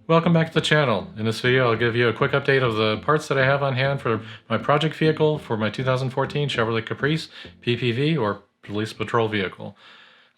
Welcome back to the channel. In this video, I'll give you a quick update of the parts that I have on hand for my project vehicle for my 2014 Chevrolet Caprice PPV, or Police Patrol Vehicle.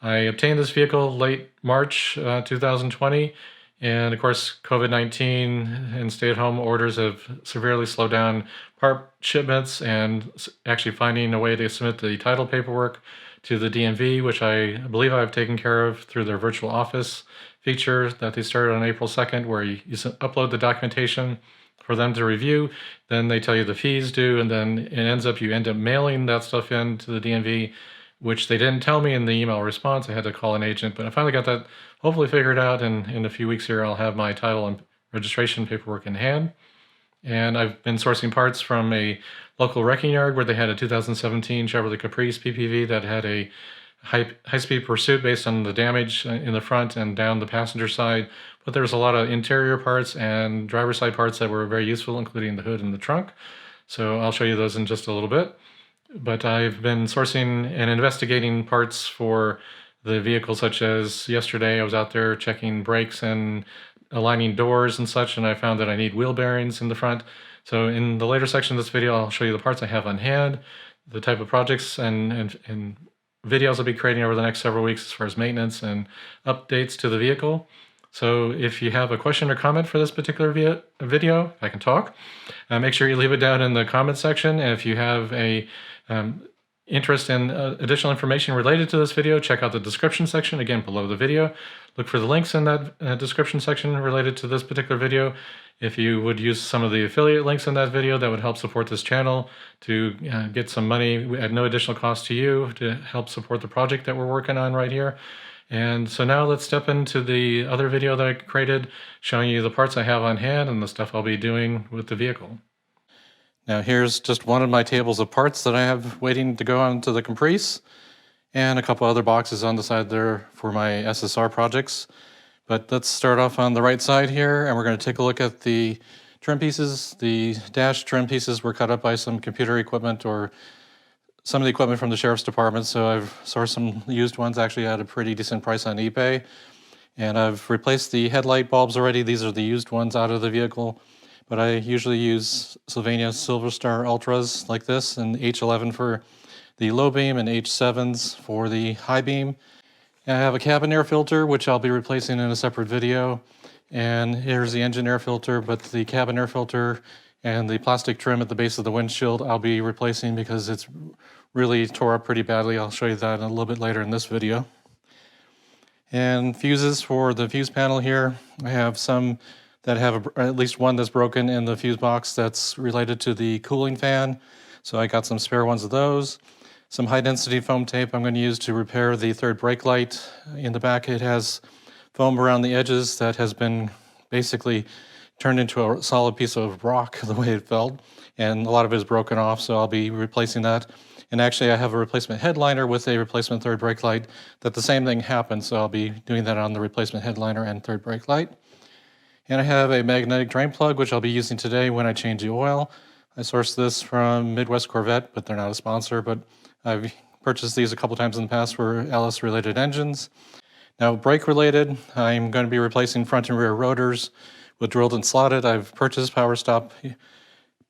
I obtained this vehicle late March 2020, and of course COVID-19 and stay-at-home orders have severely slowed down part shipments and actually finding a way to submit the title paperwork to the DMV, which I believe I've taken care of through their virtual office feature that they started on April 2nd, where you upload the documentation for them to review, then they tell you the fees due, and then you end up mailing that stuff in to the DMV, which they didn't tell me in the email response. I had to call an agent, but I finally got that hopefully figured out, and in a few weeks here I'll have my title and registration paperwork in hand. And I've been sourcing parts from a local wrecking yard where they had a 2017 Chevrolet Caprice PPV that had a high-speed pursuit based on the damage in the front and down the passenger side. But there was a lot of interior parts and driver's side parts that were very useful, including the hood and the trunk. So I'll show you those in just a little bit. But I've been sourcing and investigating parts for the vehicle, such as yesterday I was out there checking brakes and aligning doors and such, and I found that I need wheel bearings in the front. So in the later section of this video, I'll show you the parts I have on hand, the type of projects and videos I'll be creating over the next several weeks as far as maintenance and updates to the vehicle. So if you have a question or comment for this particular video, if I can talk, make sure you leave it down in the comment section. And if you have a interest in additional information related to this video, check out the description section, again, below the video. Look for the links in that description section related to this particular video. If you would use some of the affiliate links in that video, that would help support this channel to get some money at no additional cost to you to help support the project that we're working on right here. And so now let's step into the other video that I created, showing you the parts I have on hand and the stuff I'll be doing with the vehicle. Now here's just one of my tables of parts that I have waiting to go onto the Caprice, and a couple other boxes on the side there for my SSR projects. But let's start off on the right side here, and we're going to take a look at the trim pieces. The dash trim pieces were cut up by some computer equipment or some of the equipment from the Sheriff's Department, so I've sourced some used ones actually at a pretty decent price on eBay. And I've replaced the headlight bulbs already. These are the used ones out of the vehicle. But I usually use Sylvania Silver Star Ultras like this, and H11 for the low beam and H7s for the high beam. And I have a cabin air filter, which I'll be replacing in a separate video. And here's the engine air filter, but the cabin air filter and the plastic trim at the base of the windshield I'll be replacing because it's really tore up pretty badly. I'll show you that a little bit later in this video. And fuses for the fuse panel here. I have some that have at least one that's broken in the fuse box that's related to the cooling fan. So I got some spare ones of those. Some high density foam tape I'm going to use to repair the third brake light. In the back it has foam around the edges that has been basically turned into a solid piece of rock the way it felt, and a lot of it is broken off, so I'll be replacing that. And actually I have a replacement headliner with a replacement third brake light that the same thing happened, so I'll be doing that on the replacement headliner and third brake light. And I have a magnetic drain plug, which I'll be using today when I change the oil. I sourced this from Midwest Corvette, but they're not a sponsor, but I've purchased these a couple times in the past for LS-related engines. Now, brake-related, I'm going to be replacing front and rear rotors with drilled and slotted. I've purchased power stop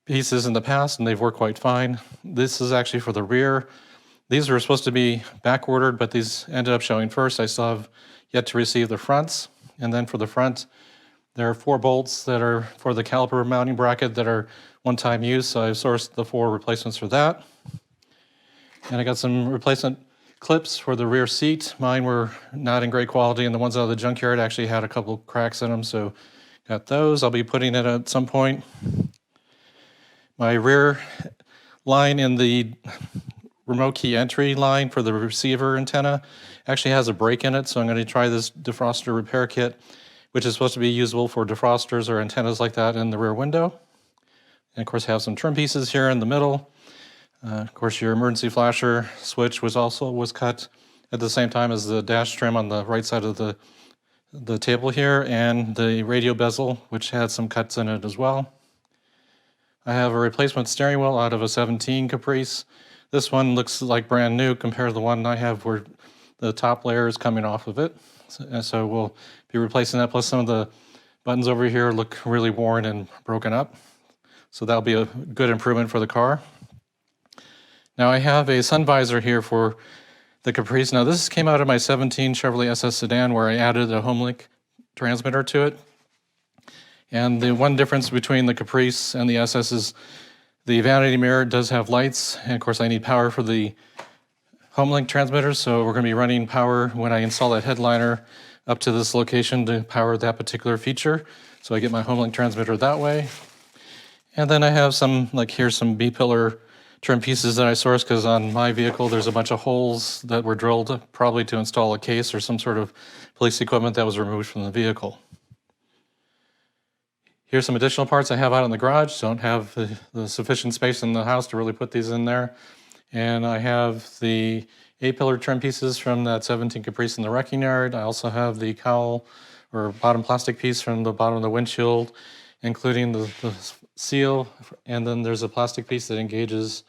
pieces in the past, and they've worked quite fine. This is actually for the rear. These were supposed to be back-ordered, but these ended up showing first. I still have yet to receive the fronts. And then for the front, there are 4 bolts that are for the caliper mounting bracket that are one-time use, so I've sourced the 4 replacements for that. And I got some replacement clips for the rear seat. Mine were not in great quality, and the ones out of the junkyard actually had a couple cracks in them, so got those. I'll be putting it at some point. My rear line in the remote key entry line for the receiver antenna actually has a break in it, so I'm going to try this defroster repair kit, which is supposed to be usable for defrosters or antennas like that in the rear window. And of course have some trim pieces here in the middle. Of course your emergency flasher switch was cut at the same time as the dash trim on the right side of the table here, and the radio bezel, which had some cuts in it as well. I have a replacement steering wheel out of a 17 Caprice. This one looks like brand new compared to the one I have where the top layer is coming off of it. So we'll be replacing that, plus some of the buttons over here look really worn and broken up. So that'll be a good improvement for the car. Now I have a sun visor here for the Caprice. Now this came out of my 17 Chevrolet SS sedan where I added a HomeLink transmitter to it. And the one difference between the Caprice and the SS is the vanity mirror does have lights. And of course I need power for the HomeLink transmitter, so we're going to be running power when I install that headliner up to this location to power that particular feature. So I get my HomeLink transmitter that way. And then I have some, like here's some B-pillar trim pieces that I sourced because on my vehicle there's a bunch of holes that were drilled probably to install a case or some sort of police equipment that was removed from the vehicle. Here's some additional parts I have out in the garage. Don't have the sufficient space in the house to really put these in there. And I have the 8-pillar trim pieces from that 17 Caprice in the wrecking yard. I also have the cowl or bottom plastic piece from the bottom of the windshield, including the seal. And then there's a plastic piece that engages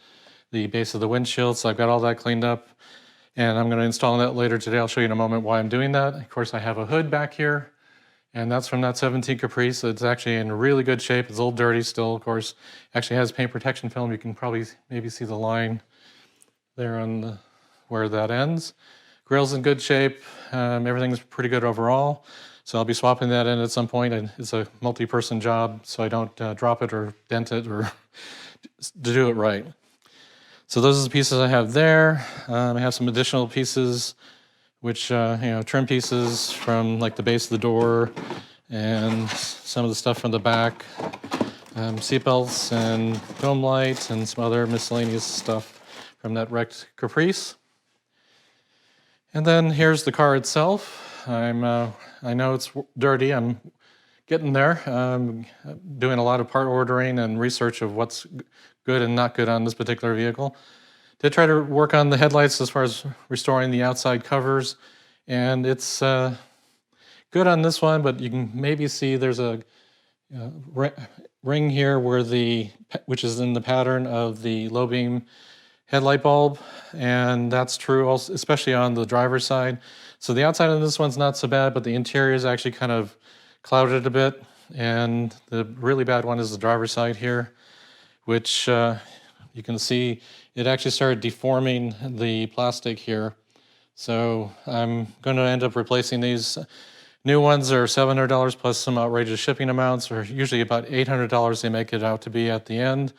the base of the windshield. So I've got all that cleaned up and I'm going to install that later today. I'll show you in a moment why I'm doing that. Of course, I have a hood back here. And that's from that 17 Caprice. It's actually in really good shape. It's a little dirty still, of course. Actually has paint protection film. You can probably maybe see the line there on where that ends. Grill's in good shape. Everything's pretty good overall. So I'll be swapping that in at some point. And it's a multi-person job, so I don't drop it or dent it or to do it right. So those are the pieces I have there. I have some additional pieces which, trim pieces from like the base of the door and some of the stuff from the back, seatbelts and dome lights and some other miscellaneous stuff from that wrecked Caprice. And then here's the car itself. I know it's dirty. I'm getting there. I'm doing a lot of part ordering and research of what's good and not good on this particular vehicle. Did try to work on the headlights as far as restoring the outside covers, and it's good on this one, but you can maybe see there's a ring here which is in the pattern of the low beam headlight bulb, and that's true also, especially on the driver's side. So the outside of this one's not so bad, but the interior is actually kind of clouded a bit, and the really bad one is the driver's side here, which you can see it actually started deforming the plastic here. So I'm going to end up replacing these. New ones are $700 plus some outrageous shipping amounts, or usually about $800 they make it out to be at the end.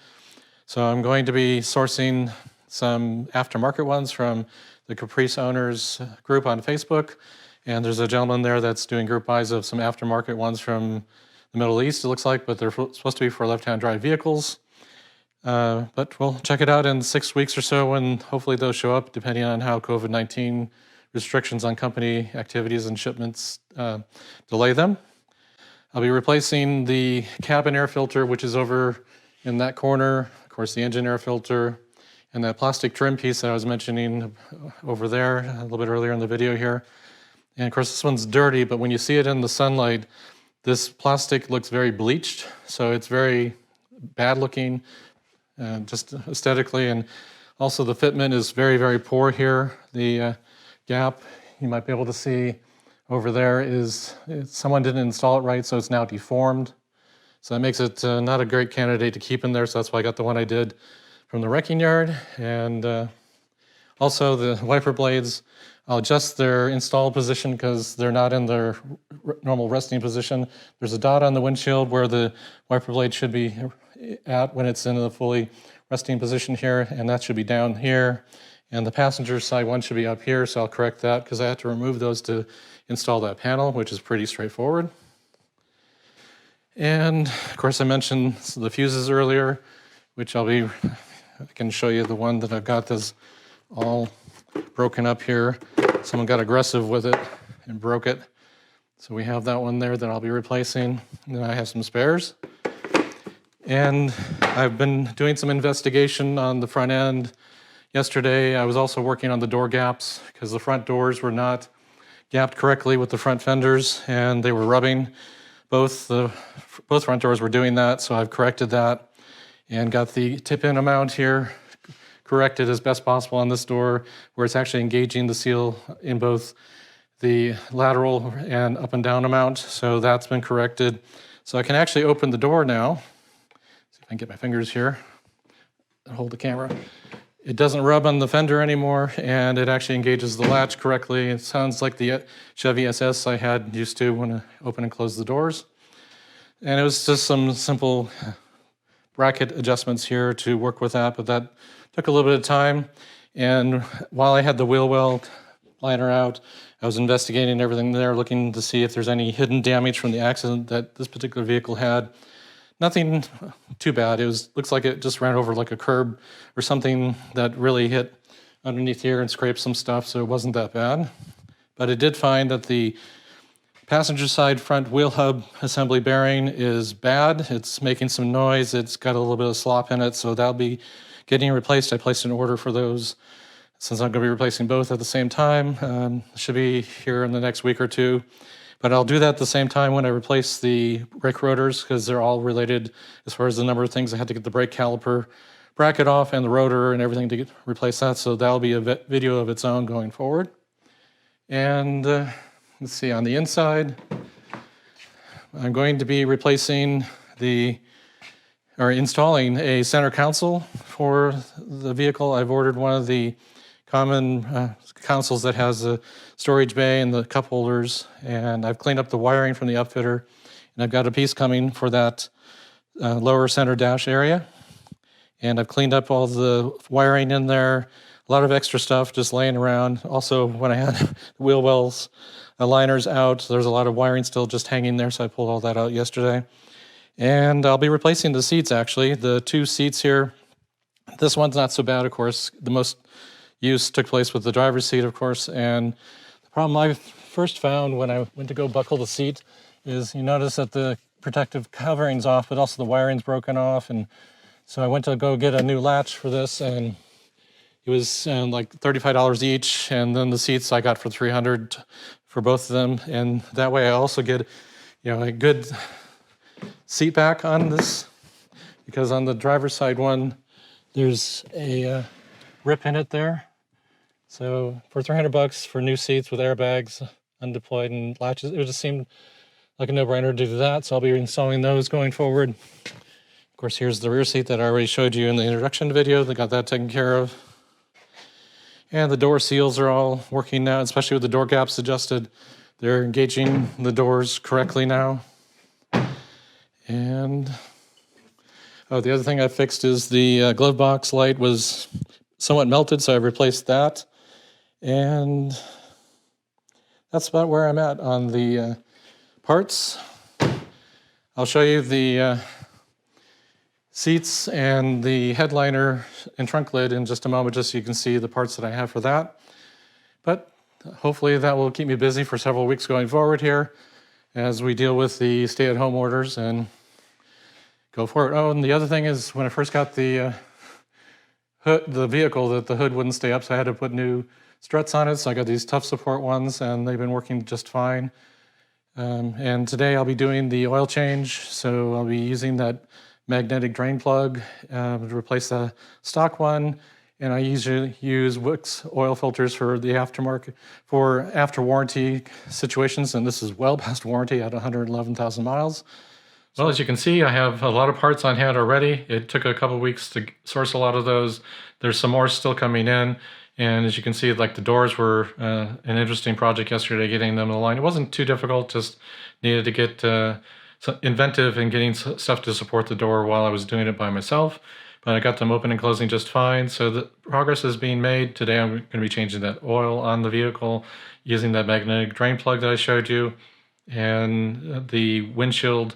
So I'm going to be sourcing some aftermarket ones from the Caprice owners group on Facebook. And there's a gentleman there that's doing group buys of some aftermarket ones from the Middle East, it looks like, but they're supposed to be for left-hand drive vehicles. But we'll check it out in 6 weeks or so when hopefully those show up, depending on how COVID-19 restrictions on company activities and shipments delay them. I'll be replacing the cabin air filter, which is over in that corner, of course the engine air filter, and that plastic trim piece that I was mentioning over there a little bit earlier in the video here. And of course this one's dirty, but when you see it in the sunlight, this plastic looks very bleached, so it's very bad looking. Just aesthetically, and also the fitment is very, very poor here. The gap you might be able to see over there is someone didn't install it right, so it's now deformed. So that makes it not a great candidate to keep in there, so that's why I got the one I did from the wrecking yard. And also the wiper blades, I'll adjust their install position because they're not in their normal resting position. There's a dot on the windshield where the wiper blade should be at when it's in the fully resting position here, and that should be down here. And the passenger side one should be up here, so I'll correct that because I had to remove those to install that panel, which is pretty straightforward. And of course I mentioned the fuses earlier, which I can show you the one that I've got that's all broken up here. Someone got aggressive with it and broke it. So we have that one there that I'll be replacing. And then I have some spares. And I've been doing some investigation on the front end. Yesterday, I was also working on the door gaps because the front doors were not gapped correctly with the front fenders and they were rubbing. Both front doors were doing that, so I've corrected that and got the tip-in amount here corrected as best possible on this door where it's actually engaging the seal in both the lateral and up and down amount, so that's been corrected. So I can actually open the door now. See if I can get my fingers here and hold the camera. It doesn't rub on the fender anymore, and it actually engages the latch correctly. It sounds like the Chevy SS I had used to when I open and close the doors. And it was just some simple bracket adjustments here to work with that, but that took a little bit of time. And while I had the wheel well liner out, I was investigating everything there, looking to see if there's any hidden damage from the accident that this particular vehicle had. Nothing too bad. Looks like it just ran over like a curb or something that really hit underneath here and scraped some stuff, so it wasn't that bad. But it did find that the passenger side front wheel hub assembly bearing is bad. It's making some noise. It's got a little bit of slop in it, so that'll be getting replaced. I placed an order for those since I'm going to be replacing both at the same time. Should be here in the next week or two. But I'll do that at the same time when I replace the brake rotors, because they're all related as far as the number of things. I had to get the brake caliper bracket off and the rotor and everything to replace that. So that'll be a video of its own going forward. And let's see, on the inside, I'm going to be replacing installing a center console for the vehicle. I've ordered one of the common consoles that has a storage bay and the cup holders, and I've cleaned up the wiring from the upfitter, and I've got a piece coming for that lower center dash area. And I've cleaned up all the wiring in there, a lot of extra stuff just laying around. Also, when I had the wheel wells liners out, there's a lot of wiring still just hanging there, so I pulled all that out yesterday. And I'll be replacing the seats, actually. The two seats here, this one's not so bad, of course. The most use took place with the driver's seat, of course, and the problem I first found when I went to go buckle the seat is you notice that the protective covering's off, but also the wiring's broken off, and so I went to go get a new latch for this, and it was like $35 each, and then the seats I got for $300 for both of them, and that way I also get a good seat back on this, because on the driver's side one, there's a rip in it there. So for $300 for new seats with airbags, undeployed and latches, it just seemed like a no-brainer to do that. So I'll be installing those going forward. Of course, here's the rear seat that I already showed you in the introduction video. They got that taken care of. And the door seals are all working now, especially with the door gaps adjusted. They're engaging the doors correctly now. And the other thing I fixed is the glove box light was somewhat melted, so I replaced that. And that's about where I'm at on the parts. I'll show you the seats and the headliner and trunk lid in just a moment, just so you can see the parts that I have for that. But hopefully that will keep me busy for several weeks going forward here as we deal with the stay-at-home orders and go for it. Oh, and the other thing is, when I first got the vehicle, that the hood wouldn't stay up, so I had to put new struts on it. So I got these tough support ones, and they've been working just fine. And today I'll be doing the oil change, so I'll be using that magnetic drain plug to replace the stock one. And I usually use Wix oil filters for the aftermarket, for after warranty situations, and this is well past warranty at 111,000 miles. Well, as you can see, I have a lot of parts on hand already. It took a couple of weeks to source a lot of those. There's some more still coming in. And as you can see, like the doors were an interesting project yesterday, getting them in the line. It wasn't too difficult, just needed to get inventive in getting stuff to support the door while I was doing it by myself. But I got them open and closing just fine. So the progress is being made. Today I'm going to be changing that oil on the vehicle, using that magnetic drain plug that I showed you. And the windshield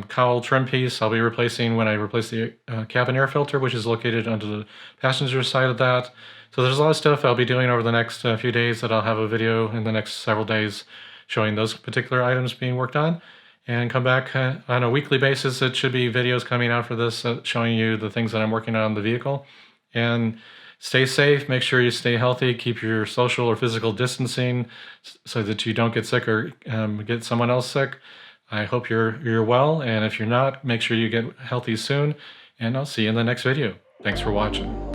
cowl trim piece I'll be replacing when I replace the cabin air filter, which is located under the passenger side of that. So there's a lot of stuff I'll be doing over the next few days that I'll have a video in the next several days showing those particular items being worked on. And come back on a weekly basis. It should be videos coming out for this showing you the things that I'm working on the vehicle. And stay safe, make sure you stay healthy, keep your social or physical distancing so that you don't get sick or get someone else sick. I hope you're well, and if you're not, make sure you get healthy soon, and I'll see you in the next video. Thanks for watching.